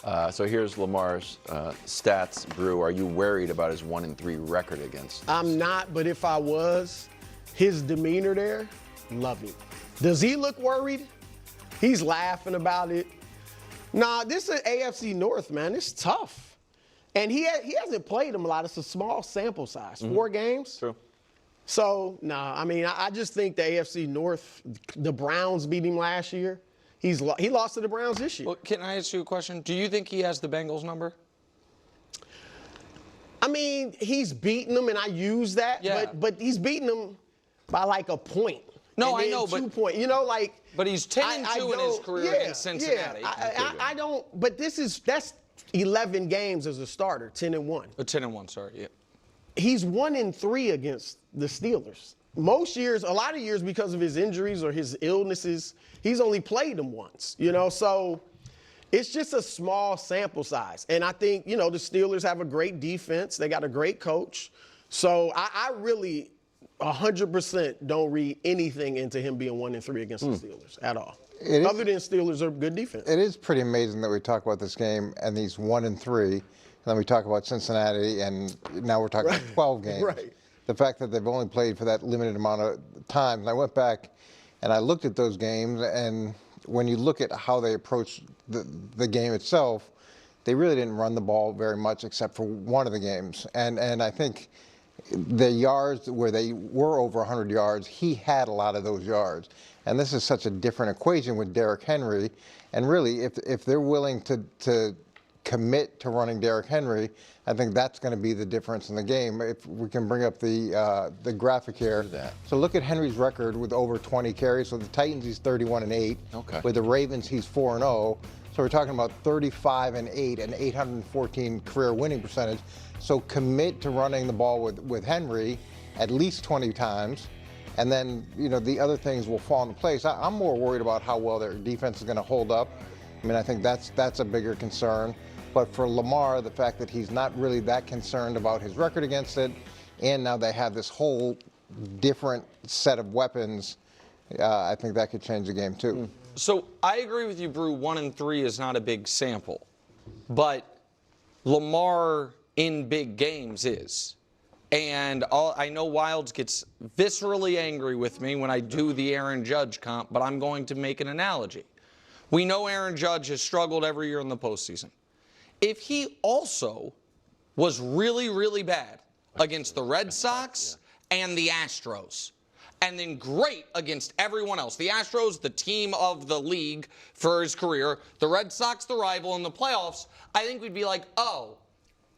So here's Lamar's stats, Brew. Are you worried about his 1-3 record against? I'm not, but if I was, his demeanor there, love him. Does he look worried? He's laughing about it. Nah, this is AFC North, man. It's tough. And he hasn't played them a lot. It's a small sample size, 4 games. True. So, nah, I mean, I just think the AFC North, the Browns beat him last year. He lost to the Browns this year. Well, can I ask you a question? Do you think he has the Bengals number? I mean, he's beaten them, and I use that, but he's beaten them by like a point. No, and I know, 2 but points. You know, like. But he's 10-2 in his career against Cincinnati. Yeah, I don't. But that's 11 games as a starter, 10-1. 10-1, sorry. Yeah. He's 1-3 against the Steelers. Most years, a lot of years, because of his injuries or his illnesses, he's only played them once. You know, so it's just a small sample size. And I think, you know, the Steelers have a great defense. They got a great coach. So I really 100% don't read anything into him being 1-3 against the Steelers at all. Other than Steelers are good defense. It is pretty amazing that we talk about this game and he's 1-3, and then we talk about Cincinnati, and now we're talking about 12 games. Right. The fact that they've only played for that limited amount of time. And I went back and I looked at those games, and when you look at how they approached the game itself, they really didn't run the ball very much except for one of the games. And I think the yards where they were over 100 yards, he had a lot of those yards. And this is such a different equation with Derrick Henry. And really, if they're willing to commit to running Derrick Henry, I think that's going to be the difference in the game. If we can bring up the graphic here. So look at Henry's record with over 20 carries. So the Titans, he's 31-8. Okay. With the Ravens, he's 4-0. So we're talking about 35-8 and 814 career winning percentage. So commit to running the ball with Henry at least 20 times. And then, you know, the other things will fall into place. I'm more worried about how well their defense is going to hold up. I mean, I think that's a bigger concern. But for Lamar, the fact that he's not really that concerned about his record against it, and now they have this whole different set of weapons, I think that could change the game too. So I agree with you, Brew. 1-3 is not a big sample, but Lamar in big games is. And I know Wilds gets viscerally angry with me when I do the Aaron Judge comp, but I'm going to make an analogy. We know Aaron Judge has struggled every year in the postseason. If he also was really, really bad against the Red Sox and the Astros, and then great against everyone else, the Astros, the team of the league for his career, the Red Sox, the rival in the playoffs, I think we'd be like, oh,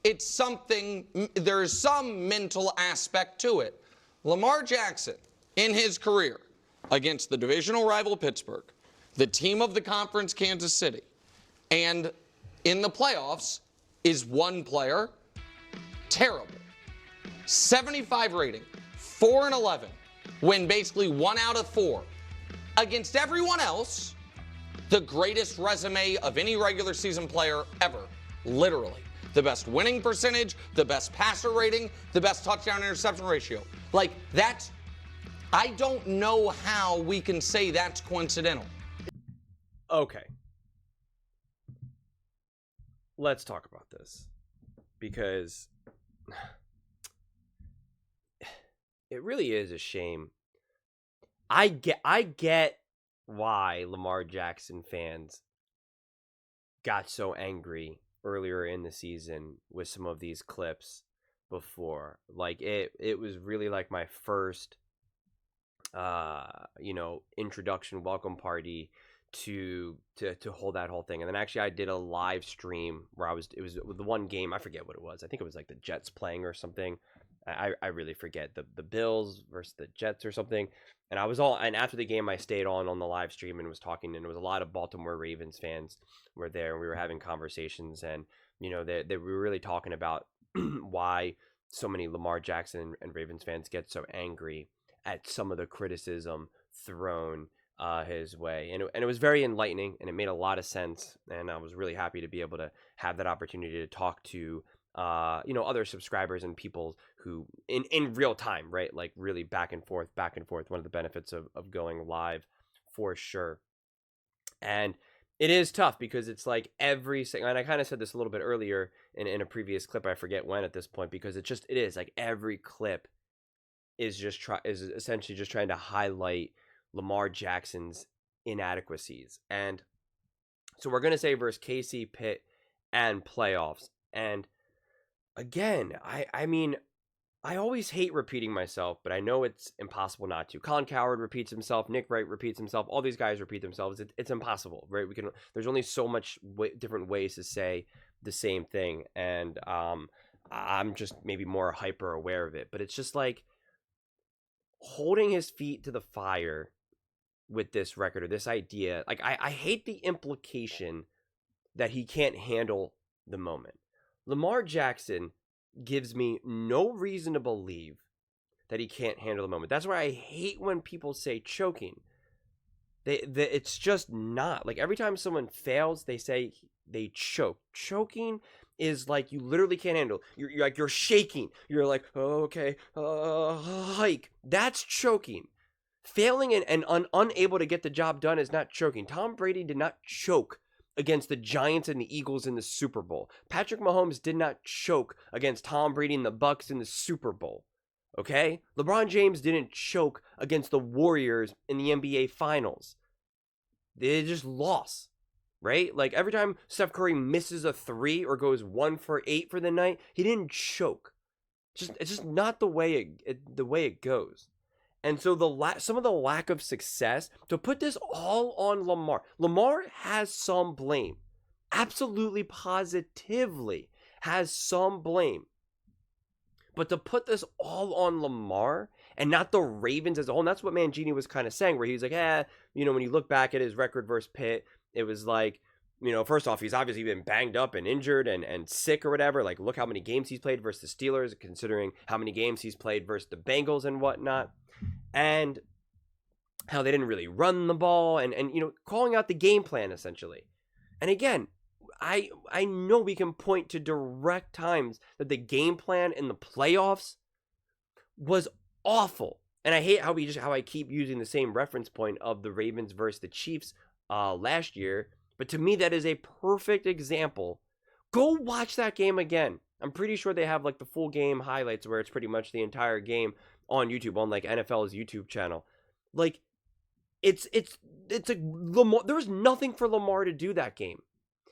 it's something, there's some mental aspect to it. Lamar Jackson, in his career, against the divisional rival Pittsburgh, the team of the conference Kansas City, and in the playoffs is one player, terrible. 75 rating, 4-11, win basically 1 out of 4. Against everyone else, the greatest resume of any regular season player ever, literally. The best winning percentage, the best passer rating, the best touchdown interception ratio. Like, that's, I don't know how we can say that's coincidental. Okay. Let's talk about this, because it really is a shame. I get why Lamar Jackson fans got so angry earlier in the season with some of these clips before. Like, it was really like my first introduction welcome party to hold that whole thing. And then actually I did a live stream where it was the one game, I forget what it was. I think it was like the Jets playing or something. I really forget, the Bills versus the Jets or something. And after the game I stayed on the live stream and was talking, and there was a lot of Baltimore Ravens fans were there, and we were having conversations, and you know, they were really talking about why so many Lamar Jackson and Ravens fans get so angry at some of the criticism thrown his way. And it was very enlightening, and it made a lot of sense. And I was really happy to be able to have that opportunity to talk to, other subscribers and people who in real time, right? Like really back and forth, one of the benefits of going live for sure. And It is tough because it's like every single, and I kind of said this a little bit earlier in a previous clip. I forget when at this point, because it is like every clip is essentially just trying to highlight Lamar Jackson's inadequacies. And so we're going to say versus KC, Pitt, and playoffs. And again, I mean, I always hate repeating myself, but I know it's impossible not to. Colin Cowherd repeats himself. Nick Wright repeats himself. All these guys repeat themselves. It's impossible, right? There's only so much different ways to say the same thing, and I'm just maybe more hyper aware of it. But it's just like holding his feet to the fire with this record or this idea. Like I hate the implication that he can't handle the moment. Lamar Jackson gives me no reason to believe that he can't handle the moment. That's why I hate when people say choking. It's just not. Like every time someone fails, they say they choke. Choking is like you literally can't handle. You're shaking. You're like, oh, okay, hike. That's choking. Failing and unable to get the job done is not choking. Tom Brady did not choke against the Giants and the Eagles in the Super Bowl. Patrick Mahomes did not choke against Tom Brady and the Bucks in the Super Bowl. Okay? LeBron James didn't choke against the Warriors in the NBA Finals. They just lost, right? Like every time Steph Curry misses a 3 or goes 1 for 8 for the night, he didn't choke. It's just not the way it goes. And so some of the lack of success, to put this all on Lamar. Lamar has some blame. Absolutely, positively has some blame. But to put this all on Lamar and not the Ravens as a whole, and that's what Mangini was kind of saying, where he was like, when you look back at his record versus Pitt, it was like, first off, he's obviously been banged up and injured and sick or whatever. Like, look how many games he's played versus the Steelers, considering how many games he's played versus the Bengals and whatnot. And how they didn't really run the ball and calling out the game plan essentially. And again, I know we can point to direct times that the game plan in the playoffs was awful. And I hate how I keep using the same reference point of the Ravens versus the Chiefs last year. But to me, that is a perfect example. Go watch that game again. I'm pretty sure they have like the full game highlights where it's pretty much the entire game on YouTube, on like NFL's YouTube channel. Like it's a Lamar. There was nothing for Lamar to do that game.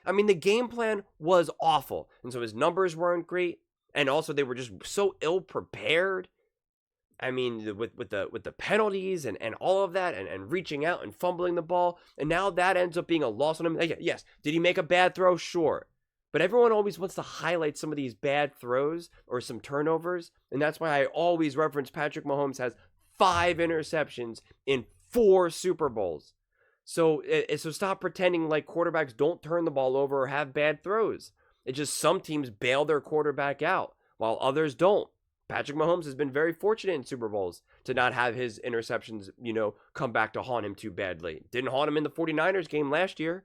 I mean, the game plan was awful. And so his numbers weren't great. And also they were just so ill prepared. I mean, with the penalties and all of that and reaching out and fumbling the ball. And now that ends up being a loss on him. Yes. Did he make a bad throw? Sure. But everyone always wants to highlight some of these bad throws or some turnovers. And that's why I always reference Patrick Mahomes has 5 interceptions in 4 Super Bowls. So stop pretending like quarterbacks don't turn the ball over or have bad throws. It's just some teams bail their quarterback out while others don't. Patrick Mahomes has been very fortunate in Super Bowls to not have his interceptions, come back to haunt him too badly. Didn't haunt him in the 49ers game last year.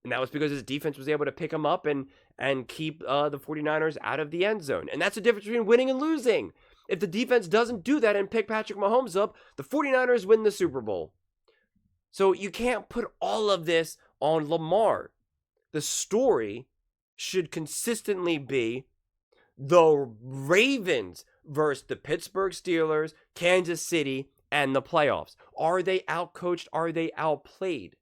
And that was because his defense was able to pick him up and keep the 49ers out of the end zone. And that's the difference between winning and losing. If the defense doesn't do that and pick Patrick Mahomes up, the 49ers win the Super Bowl. So you can't put all of this on Lamar. The story should consistently be the Ravens versus the Pittsburgh Steelers, Kansas City, and the playoffs. Are they outcoached? Are they outplayed?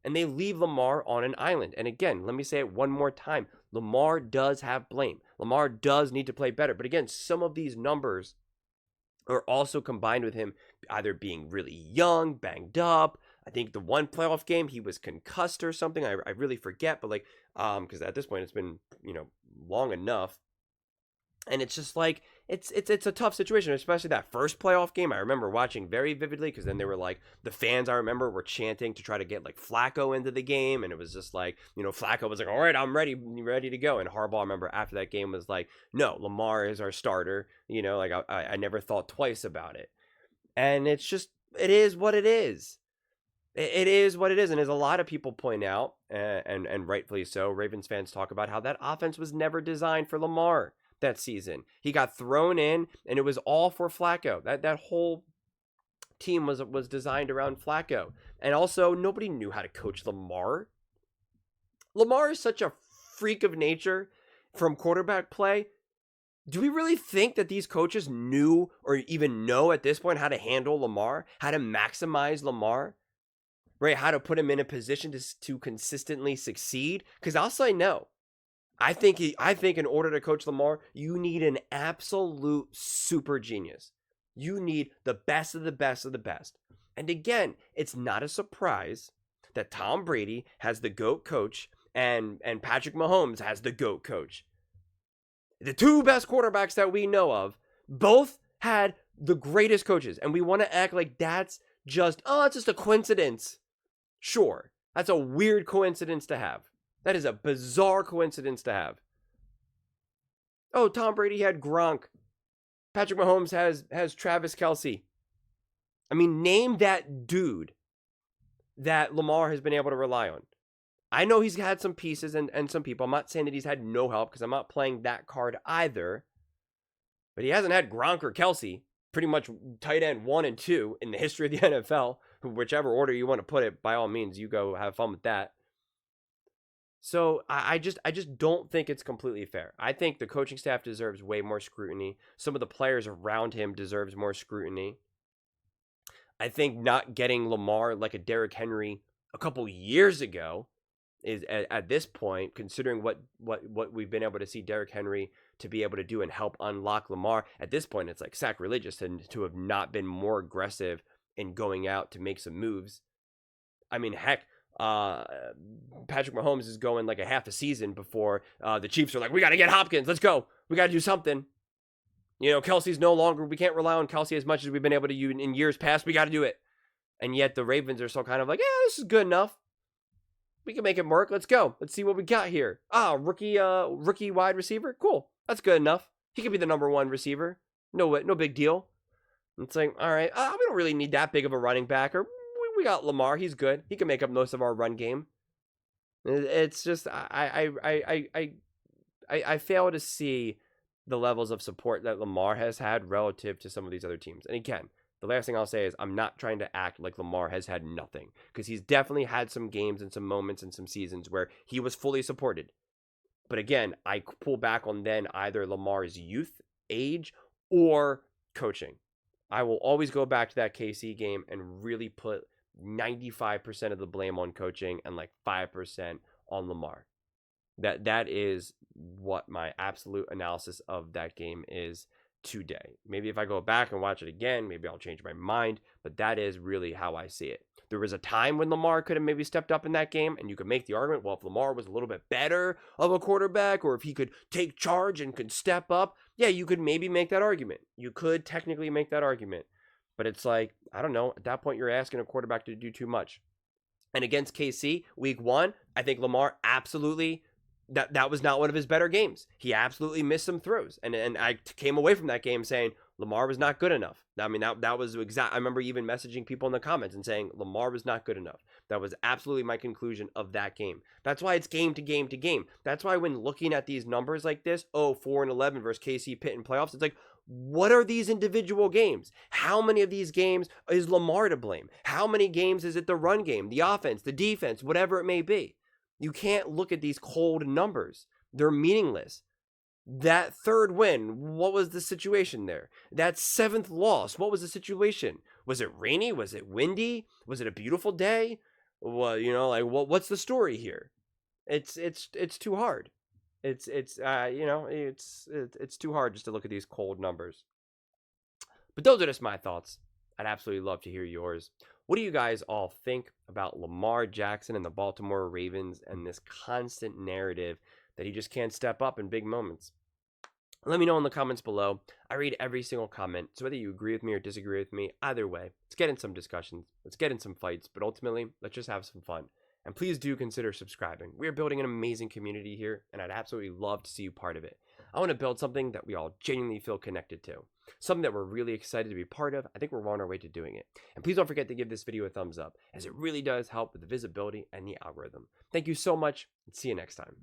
And they leave Lamar on an island. And again, let me say it one more time. Lamar does have blame. Lamar does need to play better. But again, some of these numbers are also combined with him either being really young, banged up. I think the one playoff game, he was concussed or something. I really forget. But because at this point, it's been, long enough. And it's just like, it's a tough situation, especially that first playoff game. I remember watching very vividly because then they were like, the fans I remember were chanting to try to get like Flacco into the game. And it was just like, Flacco was like, all right, I'm ready to go. And Harbaugh, I remember after that game was like, no, Lamar is our starter. I never thought twice about it. And it's just, it is what it is. It is what it is. And as a lot of people point out, and rightfully so, Ravens fans talk about how that offense was never designed for Lamar that season. He got thrown in, and it was all for Flacco. That whole team was designed around Flacco. And also, nobody knew how to coach Lamar. Lamar is such a freak of nature from quarterback play. Do we really think that these coaches knew or even know at this point how to handle Lamar, how to maximize Lamar, right? How to put him in a position to consistently succeed? Because I'll say no. I think in order to coach Lamar, you need an absolute super genius. You need the best of the best of the best. And again, it's not a surprise that Tom Brady has the GOAT coach and Patrick Mahomes has the GOAT coach. The two best quarterbacks that we know of both had the greatest coaches. And we want to act like that's just, it's just a coincidence. Sure, that's a weird coincidence to have. That is a bizarre coincidence to have. Oh, Tom Brady had Gronk. Patrick Mahomes has Travis Kelce. I mean, name that dude that Lamar has been able to rely on. I know he's had some pieces and some people. I'm not saying that he's had no help because I'm not playing that card either. But he hasn't had Gronk or Kelce, pretty much tight end 1 and 2 in the history of the NFL. Whichever order you want to put it, by all means, you go have fun with that. So I just don't think it's completely fair. I think the coaching staff deserves way more scrutiny. Some of the players around him deserves more scrutiny. I think not getting Lamar like a Derrick Henry a couple years ago is at this point, considering what we've been able to see Derrick Henry to be able to do and help unlock Lamar, at this point it's like sacrilegious to have not been more aggressive in going out to make some moves. I mean, heck, Patrick Mahomes is going like a half a season before the Chiefs are like, we got to get Hopkins. Let's go. We got to do something. You know, Kelsey's no longer, we can't rely on Kelsey as much as we've been able to use in years past. We got to do it. And yet the Ravens are still kind of like, yeah, this is good enough. We can make it work. Let's go. Let's see what we got here. Rookie wide receiver. Cool. That's good enough. He could be the number 1 receiver. No big deal. It's like, all right, we don't really need that big of a running back. Or we got Lamar. He's good. He can make up most of our run game. It's just I fail to see the levels of support that Lamar has had relative to some of these other teams. And again, the last thing I'll say is I'm not trying to act like Lamar has had nothing, because he's definitely had some games and some moments and some seasons where he was fully supported. But again, I pull back on then either Lamar's youth, age, or coaching. I will always go back to that KC game and really put 95% of the blame on coaching and like 5% on Lamar. That is what my absolute analysis of that game is today. Maybe if I go back and watch it again, maybe I'll change my mind, but that is really how I see it. There was a time when Lamar could have maybe stepped up in that game, and you could make the argument, well, if Lamar was a little bit better of a quarterback, or if he could take charge and could step up, yeah, you could maybe make that argument. You could technically make that argument. But it's like, I don't know, at that point you're asking a quarterback to do too much. And against KC, week 1, I think Lamar absolutely, that was not one of his better games. He absolutely missed some throws. And I came away from that game saying Lamar was not good enough. I mean, that was exact. I remember even messaging people in the comments and saying Lamar was not good enough. That was absolutely my conclusion of that game. That's why it's game to game to game. That's why when looking at these numbers like this, 4-11 versus KC Pitt in playoffs, it's like, what are these individual games? How many of these games is Lamar to blame? How many games is it the run game, the offense, the defense, whatever it may be? You can't look at these cold numbers. They're meaningless. That 3rd win, what was the situation there? That 7th loss, what was the situation? Was it rainy? Was it windy? Was it a beautiful day? Well, you know, like what's the story here? It's too hard. It's too hard just to look at these cold numbers. But those are just my thoughts. I'd absolutely love to hear yours. What do you guys all think about Lamar Jackson and the Baltimore Ravens and this constant narrative that he just can't step up in big moments? Let me know in the comments below. I read every single comment, so whether you agree with me or disagree with me, either way, let's get in some discussions, let's get in some fights, but ultimately, let's just have some fun. And please do consider subscribing. We are building an amazing community here, and I'd absolutely love to see you part of it. I want to build something that we all genuinely feel connected to. Something that we're really excited to be part of. I think we're on our way to doing it. And please don't forget to give this video a thumbs up, as it really does help with the visibility and the algorithm. Thank you so much, and see you next time.